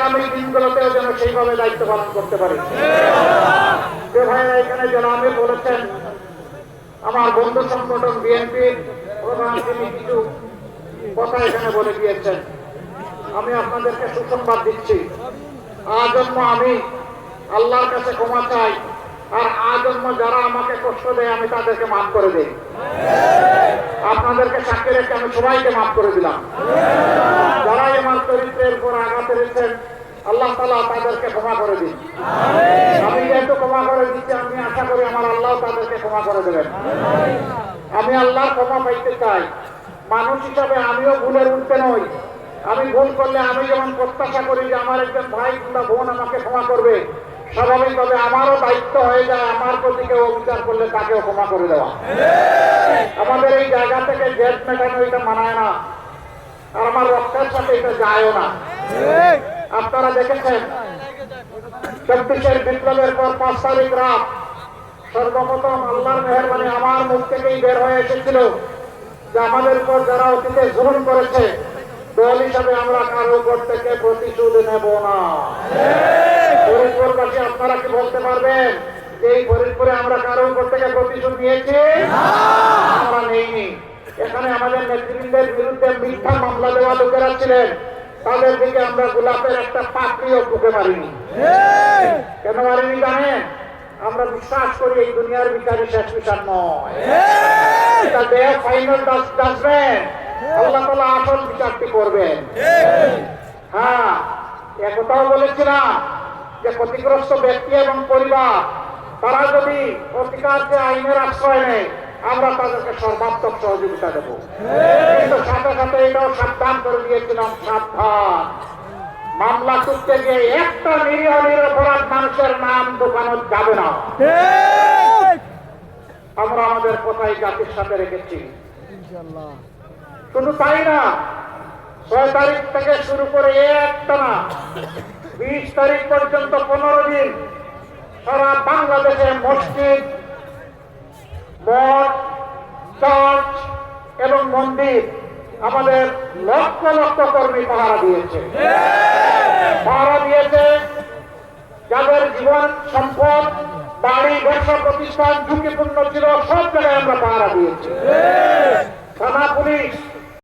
আগামী দিনগুলোতেও যেন সেইভাবে দায়িত্ব পালন করতে পারি। যে ভাইয়েরা এখানে যেন আমি বলেছেন, আমার বন্ধু সংগঠন বিএনপির প্রধান তিনি কিছু কথা এখানে বলে দিয়েছেন। আমি আপনাদেরকে সুসংবাদ দিচ্ছি, আজন্ম আমি আল্লাহর কাছে ক্ষমা চাই, আর আজন্ম যারা আমাকে কষ্ট দেয় আমি তাদেরকে মাফ করে দিই। আপনাদেরকে সাক্ষী রেখে আমি সবাইকে মাফ করে দিলাম। যারাই আমার চরিত্রের উপর আঘাত এনেছেন আল্লাহ তাআলা তাদেরকে ক্ষমা করে দিন। আমি যেহেতু ক্ষমা করে দিচ্ছি, আমি আশা করি আমার আল্লাহ তাদেরকে ক্ষমা করে দেবেন। আমি আল্লাহর ক্ষমা পাইতে চাই। মানুষ হিসাবে আমিও ভুলের ঊর্ধ্বে নই। আমি ভুল করলে আমি যেমন প্রত্যাশা করি যে আমার একজন ভাই কিংবা বোন আমাকে ক্ষমা করবে, স্বাভাবিকভাবে আমারও দায়িত্ব হয়ে যায় আমার প্রতি কেউ অবিচার করলে তাকেও ক্ষমা করে দেওয়া। আমাদের এই জায়গা থেকে জেদ মেটানো এটা মানায় না, আর আমার রক্তের সাথে এটা যায়ও না। আপনারা দেখেছেন 24 বিপ্লবের পর 5 তারিখ রাত সর্বপ্রথম আল্লাহর মেহেরবানি আমার মুখ থেকেই বের হয়ে এসেছিল যে আমাদের উপর যারা অতীতে জুলুম করেছে দল হিসাবে আমরা কারো উপর থেকে প্রতিশোধ নেব না। ফরিদপুরবাসী আপনারা কি বলতে পারবেন যে এই ফরিদপুরে আমরা কারো উপর থেকে প্রতিশোধ নিয়েছি? আমরা নেইনি। এখানে আমাদের নেতৃবৃন্দের বিরুদ্ধে মিথ্যা মামলা দেওয়া লোকেরা ছিলেন, তাদের দিকে আমরা গোলাপের একটা পাপড়িও টুকে মারিনি। কেন মারিনি জানেন? আমরা বিশ্বাস করি এই দুনিয়ার বিচারই শেষ বিচার নয়, এটা দেহ ফাইনাল জাজমেন্ট। আল্লাহ তাআলা আসল বিচারটি করবেন। হ্যাঁ, একথাও বলেছিলাম যে ক্ষতিগ্রস্ত ব্যক্তি এবং পরিবার তারা যদি অধিকারকে আইনের আশ্রয় নেয় আমরা তাদেরকে সর্বাত্মক সহযোগিতা দেব। কিন্তু সাথে সাথে এটাও সাবধান করে দিয়েছিলাম, সাবধান, মামলা করতে গিয়ে একটা নিরীহ নিরপরাধ মানুষের নাম ঢোকানো যাবে না। আমরা আমাদের কথাই জাতির সাথে রেখেছি। শুধু তাই না, 6 তারিখ থেকে শুরু করে একটানা 20 তারিখ পর্যন্ত 15 দিন সারা বাংলাদেশে মসজিদ, মঠ, চার্চ এবং মন্দির আমাদের লক্ষ লক্ষ কর্মী পাহারা দিয়েছে। যাদের জীবন সম্পদ, বাড়ি, ব্যবসা প্রতিষ্ঠান ঝুঁকিপূর্ণ ছিল, সব জায়গায় আমরা পাহারা দিয়েছি। থানা পুলিশ